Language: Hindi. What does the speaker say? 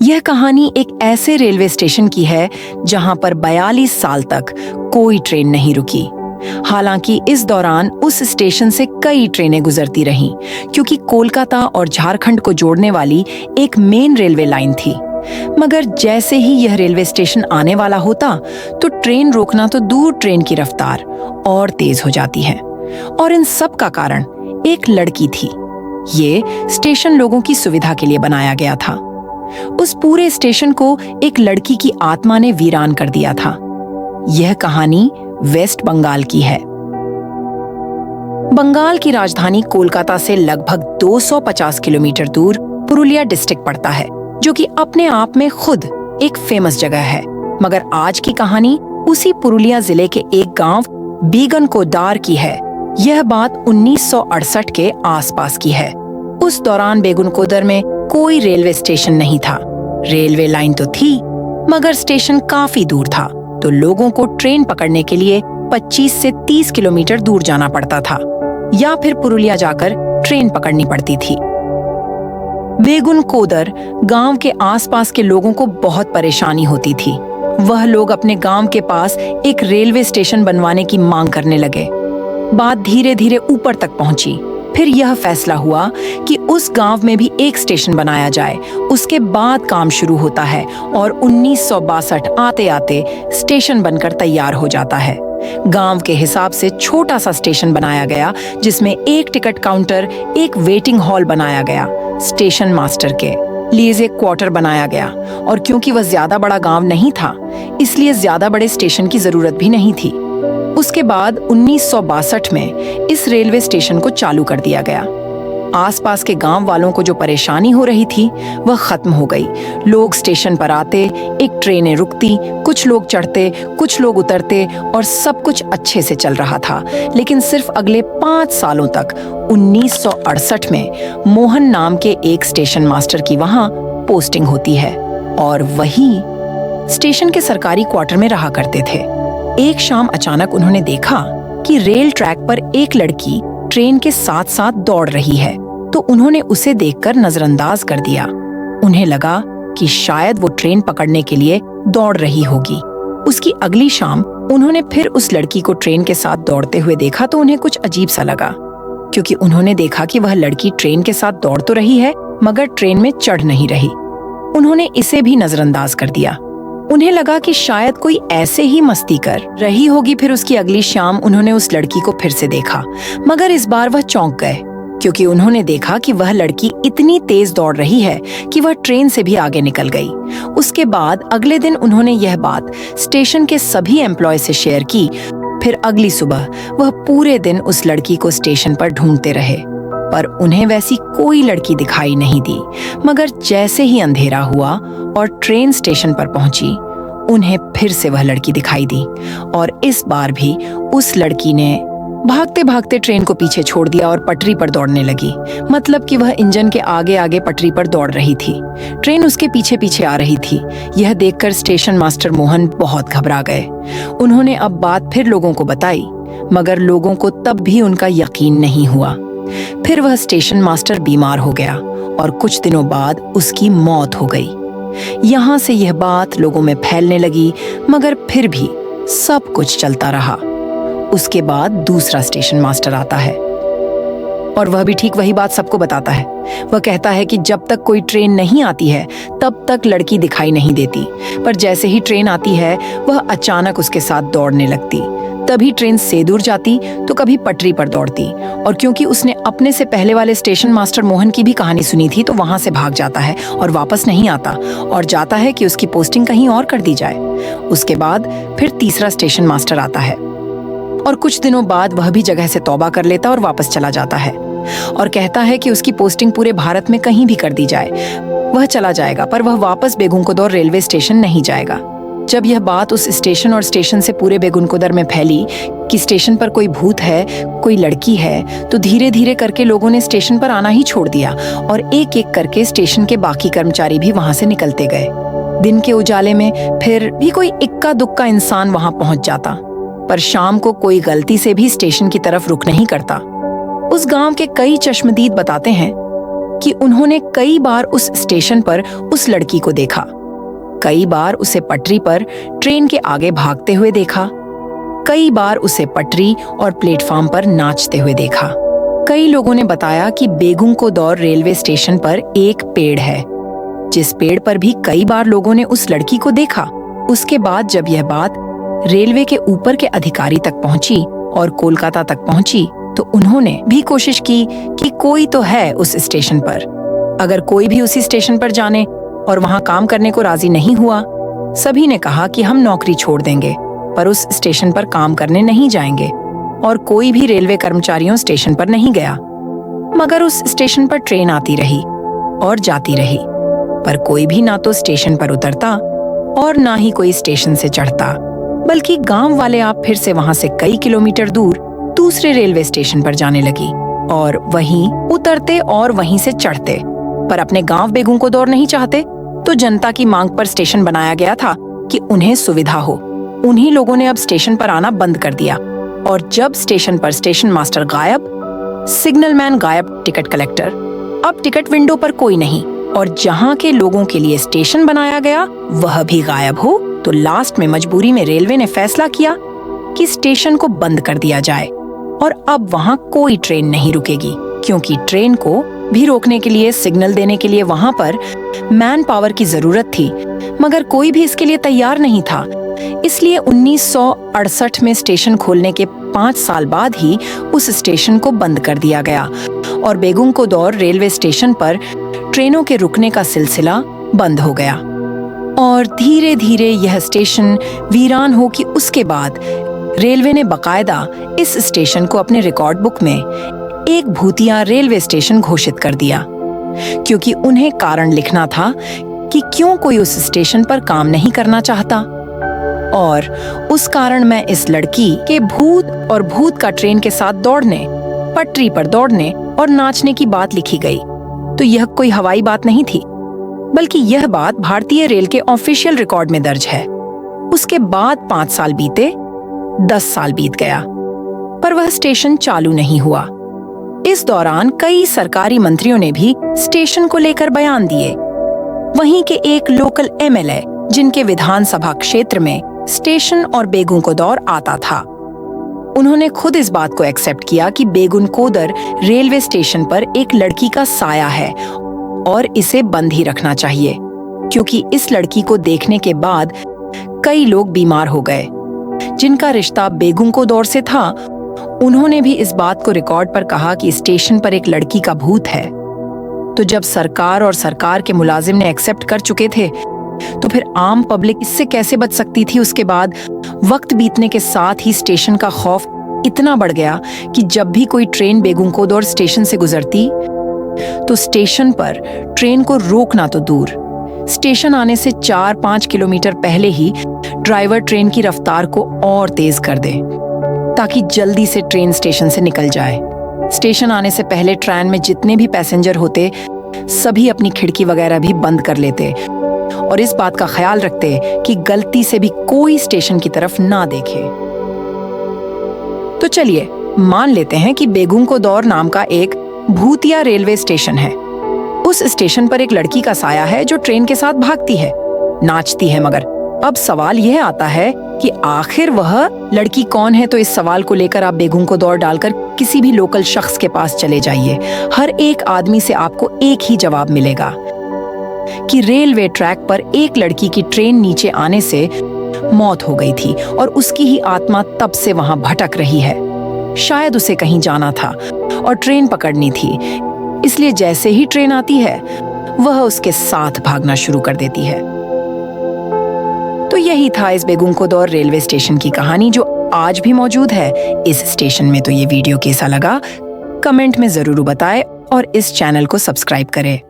यह कहानी एक ऐसे रेलवे स्टेशन की है जहां पर 42 साल तक कोई ट्रेन नहीं रुकी। हालांकि इस दौरान उस स्टेशन से कई ट्रेनें गुजरती रहीं, क्योंकि कोलकाता और झारखंड को जोड़ने वाली एक मेन रेलवे लाइन थी। मगर जैसे ही यह रेलवे स्टेशन आने वाला होता तो ट्रेन रोकना तो दूर, ट्रेन की रफ्तार और तेज हो जाती है। और इन सब का कारण एक लड़की थी। ये स्टेशन लोगों की सुविधा के लिए बनाया गया था। उस पूरे स्टेशन को एक लड़की की आत्मा ने वीरान कर दिया था। यह कहानी वेस्ट बंगाल की है। बंगाल की राजधानी कोलकाता से लगभग 250 किलोमीटर दूर पुरुलिया डिस्ट्रिक्ट पड़ता है, जो कि अपने आप में खुद एक फेमस जगह है। मगर आज की कहानी उसी पुरुलिया जिले के एक गांव बेगुनकोदार की है। यह बात 1968 के आसपास की है। उस दौरान बेगुनकोदर में कोई रेलवे स्टेशन नहीं था। रेलवे लाइन तो थी, मगर स्टेशन काफी दूर था, तो लोगों को ट्रेन पकड़ने के लिए 25 से 30 किलोमीटर दूर जाना पड़ता था, या फिर पुरुलिया जाकर ट्रेन पकड़नी पड़ती थी। बेगुनकोदर गांव के आसपास के लोगों को बहुत परेशानी होती थी। वह लोग अपने गांव के पास एक रेलवे स्टेशन बनवाने की मांग करने लगे। बात धीरे धीरे ऊपर तक पहुंची। फिर यह फैसला हुआ कि उस गांव में भी एक स्टेशन बनाया जाए। उसके बाद काम शुरू होता है और 1962 आते आते स्टेशन बनकर तैयार हो जाता है। गांव के हिसाब से छोटा सा स्टेशन बनाया गया, जिसमें एक टिकट काउंटर, एक वेटिंग हॉल बनाया गया। स्टेशन मास्टर के लिए एक क्वार्टर बनाया गया, और क्योंकि वह ज्यादा बड़ा गांव नहीं था, इसलिए ज्यादा बड़े स्टेशन की जरूरत भी नहीं थी। उसके बाद 1962 में इस रेलवे स्टेशन को चालू कर दिया गया। आसपास के गांव वालों को जो परेशानी हो रही थी वह खत्म हो गई। लोग स्टेशन पर आते, एक ट्रेनें रुकती, कुछ लोग चढ़ते, कुछ लोग उतरते, और सब कुछ अच्छे से चल रहा था। लेकिन सिर्फ अगले 5 सालों तक 1968 में मोहन नाम के एक स्टेशन मास्टर की वहां पोस्टिंग होती है, और वही स्टेशन के सरकारी क्वार्टर में रहा करते थे। एक शाम अचानक उन्होंने देखा कि रेल ट्रैक पर एक लड़की ट्रेन के साथ साथ दौड़ रही है, तो उन्होंने उसे देखकर नजरअंदाज कर दिया। उन्हें लगा कि शायद वो ट्रेन पकड़ने के लिए दौड़ रही होगी। उसकी अगली शाम उन्होंने फिर उस लड़की को ट्रेन के साथ दौड़ते हुए देखा, तो उन्हें कुछ अजीब सा लगा, क्योंकि उन्होंने देखा कि वह लड़की ट्रेन के साथ दौड़ तो रही है, मगर ट्रेन में चढ़ नहीं रही। उन्होंने इसे भी नजरअंदाज कर दिया। उन्हें लगा कि शायद कोई ऐसे ही मस्ती कर रही होगी। फिर उसकी अगली शाम उन्होंने उस लड़की को फिर से देखा, मगर इस बार वह चौंक गए, क्योंकि उन्होंने देखा कि वह लड़की इतनी तेज दौड़ रही है कि वह ट्रेन से भी आगे निकल गई। उसके बाद अगले दिन उन्होंने यह बात स्टेशन के सभी एम्प्लॉय से शेयर की। फिर अगली सुबह वह पूरे दिन उस लड़की को स्टेशन पर ढूंढते रहे, पर उन्हें वैसी कोई लड़की दिखाई नहीं दी। मगर जैसे ही अंधेरा हुआ और ट्रेन स्टेशन पर पहुंची, उन्हें फिर से वह लड़की दिखाई दी, और इस बार भी उस लड़की ने भागते भागते ट्रेन को पीछे छोड़ दिया और पटरी पर दौड़ने लगी। मतलब कि वह इंजन के आगे आगे पटरी पर दौड़ रही थी। ट्रेन उसके पीछे पीछे आ रही थी। यह देखकर स्टेशन मास्टर मोहन बहुत घबरा गए। उन्होंने अब बात फिर लोगों को बताई, मगर लोगों को तब भी उनका यकीन नहीं हुआ। फिर वह स्टेशन मास्टर बीमार हो गया, और कुछ दिनों बाद उसकी मौत हो गई। यहाँ से यह बात लोगों में फैलने लगी, मगर फिर भी सब कुछ चलता रहा। उसके बाद दूसरा स्टेशन मास्टर आता है, और वह भी ठीक वही बात सबको बताता है। वह कहता है कि जब तक कोई ट्रेन नहीं आती है तब तक लड़की दिखाई नहीं देती, पर जैसे ही ट्रेन आती है वह अचानक उसके साथ दौड़ने लगती। तभी ट्रेन से दूर जाती तो कभी पटरी पर दौड़ती, और क्योंकि उसने अपने से पहले वाले स्टेशन मास्टर मोहन की भी कहानी सुनी थी, तो वहां से भाग जाता है और वापस नहीं आता, और जाता है कि उसकी पोस्टिंग कहीं और कर दी जाए। उसके बाद फिर तीसरा स्टेशन मास्टर आता है, और कुछ दिनों बाद वह भी जगह से तौबा कर लेता और वापस चला जाता है, और कहता है कि उसकी पोस्टिंग पूरे भारत में कहीं भी कर दी जाए। वह चला जाएगा, पर वह वापस बेगुनकोदर रेलवे स्टेशन नहीं जाएगा। जब यह बात उस स्टेशन और स्टेशन से पूरे बेगुनकोदर में फैली कि स्टेशन पर कोई भूत है, कोई लड़की है, तो धीरे धीरे करके लोगों ने स्टेशन पर आना ही छोड़ दिया, और एक एक करके स्टेशन के बाकी कर्मचारी भी वहां से निकलते गए। दिन के उजाले में फिर भी कोई इक्का दुक्का इंसान वहां पहुंच जाता, पर शाम को कोई गलती से भी स्टेशन की तरफ रुख नहीं करता। उस गांव के कई चश्मदीद बताते हैं कि उन्होंने कई बार उस स्टेशन पर उस लड़की को देखा, कई बार उसे पटरी पर ट्रेन के आगे भागते हुए देखा, कई बार उसे पटरी और प्लेटफॉर्म पर नाचते हुए देखा। कई लोगों ने बताया कि बेगुंकोदौर रेलवे स्टेशन पर एक पेड़ है, जिस पेड़ पर भी कई बार लोगों ने उस लड़की को देखा। उसके बाद जब यह बात रेलवे के ऊपर के अधिकारी तक पहुंची और कोलकाता तक पहुंची, तो उन्होंने भी कोशिश की कि कोई तो है उस स्टेशन पर। अगर कोई भी उसी स्टेशन पर जाने और वहां काम करने को राजी नहीं हुआ, सभी ने कहा कि हम नौकरी छोड़ देंगे, पर उस स्टेशन पर काम करने नहीं जाएंगे। और कोई भी रेलवे कर्मचारियों स्टेशन पर नहीं गया। मगर उस स्टेशन पर ट्रेन आती रही और जाती रही, पर कोई भी ना तो स्टेशन पर उतरता और ना ही कोई स्टेशन से चढ़ता, बल्कि गांव वाले आप फिर से वहां से कई किलोमीटर दूर दूसरे रेलवे स्टेशन पर जाने लगी और वहीं उतरते और वहीं से चढ़ते। पर अपने गांव बेगुंकोदौर नहीं चाहते, तो जनता की मांग पर स्टेशन बनाया गया था कि उन्हें सुविधा हो। उन्हीं लोगों ने अब स्टेशन पर आना बंद कर दिया। और जब स्टेशन पर स्टेशन मास्टर गायब, सिग्नल मैन गायब, टिकट कलेक्टर, अब टिकट विंडो पर कोई नहीं, और जहां के लोगों के लिए स्टेशन बनाया गया वह भी गायब हो, तो लास्ट में मजबूरी में रेलवे ने फैसला किया कि स्टेशन को बंद कर दिया जाए और अब वहां कोई ट्रेन नहीं रुकेगी, क्योंकि ट्रेन को भी रोकने के लिए, सिग्नल देने के लिए वहां पर मैन पावर की जरूरत थी, मगर कोई भी इसके लिए तैयार नहीं था। इसलिए 1968 में स्टेशन खोलने के 5 साल बाद ही उस स्टेशन को बंद कर दिया गया और बेगुंकोदौर रेलवे स्टेशन पर ट्रेनों के रुकने का सिलसिला बंद हो गया। और धीरे धीरे यह स्टेशन वीरान हो कि उसके बाद रेलवे ने बकायदा इस स्टेशन को अपने रिकॉर्ड बुक में एक भूतिया रेलवे स्टेशन घोषित कर दिया, क्योंकि उन्हें कारण लिखना था कि क्यों कोई उस स्टेशन पर काम नहीं करना चाहता। और उस कारण मैं इस लड़की के भूत और भूत का ट्रेन के साथ दौड़ने, पटरी पर दौड़ने और नाचने की बात लिखी गई। तो यह कोई हवाई बात नहीं थी, बल्कि यह बात भारतीय रेल के ऑफिशियल रिकॉर्ड में दर्ज है। उसके बाद 5 साल बीते, 10 साल बीत गया, पर वह स्टेशन चालू नहीं हुआ। इस दौरान कई सरकारी मंत्रियों ने भी स्टेशन को लेकर बयान दिए। वहीं के एक लोकल एमएलए, जिनके विधानसभा क्षेत्र में स्टेशन और बेगुंकोदौर आता था, उन्होंने खुद इस बात को एक्सेप्ट किया कि बेगुंकोदर रेलवे स्टेशन पर एक लड़की का साया है और इसे बंद ही रखना चाहिए, क्योंकि इस लड़की को देखने के बाद कई लोग बीमार हो गए जिनका रिश्ता बेगुंकोदौर से था। उन्होंने भी इस बात को रिकॉर्ड पर कहा कि स्टेशन पर एक लड़की का भूत है। तो जब सरकार और सरकार के मुलाजिम ने एक्सेप्ट कर चुके थे, तो फिर आम पब्लिक इससे कैसे बच सकती थी। उसके बाद वक्त बीतने के साथ ही स्टेशन का खौफ इतना बढ़ गया कि जब भी कोई ट्रेन बेगुंकोदौर स्टेशन से गुजरती, तो स्टेशन पर ट्रेन को रोकना तो दूर, स्टेशन आने से 4-5 किलोमीटर पहले ही ड्राइवर ट्रेन की रफ्तार को और तेज कर दे, ताकि जल्दी से ट्रेन स्टेशन से निकल जाए। स्टेशन आने से पहले ट्रेन में जितने भी पैसेंजर होते, सभी अपनी खिड़की वगैरह भी बंद कर लेते और इस बात का ख्याल रखते कि गलती से भी कोई स्टेशन की तरफ ना देखे। तो चलिए मान लेते हैं कि बेगुंकोदौर नाम का एक भूतिया रेलवे स्टेशन है। उस स्टेशन पर एक लड़की का साया है जो ट्रेन के साथ भागती है, नाचती है। मगर अब सवाल यह आता है कि आखिर वह लड़की कौन है। तो इस सवाल को लेकर आप बेगुंकोदौर डालकर किसी भी लोकल शख्स के पास चले जाइए, हर एक आदमी से आपको एक ही जवाब मिलेगा कि रेलवे ट्रैक पर एक लड़की की ट्रेन नीचे आने से मौत हो गई थी और उसकी ही आत्मा तब से वहां भटक रही है। शायद उसे कहीं जाना था और ट्रेन पकड़नी थी, इसलिए जैसे ही ट्रेन आती है वह उसके साथ भागना शुरू कर देती है। तो यही था इस बेगुंकोदौर रेलवे स्टेशन की कहानी, जो आज भी मौजूद है इस स्टेशन में। तो ये वीडियो कैसा लगा कमेंट में जरूर बताएं और इस चैनल को सब्सक्राइब करें।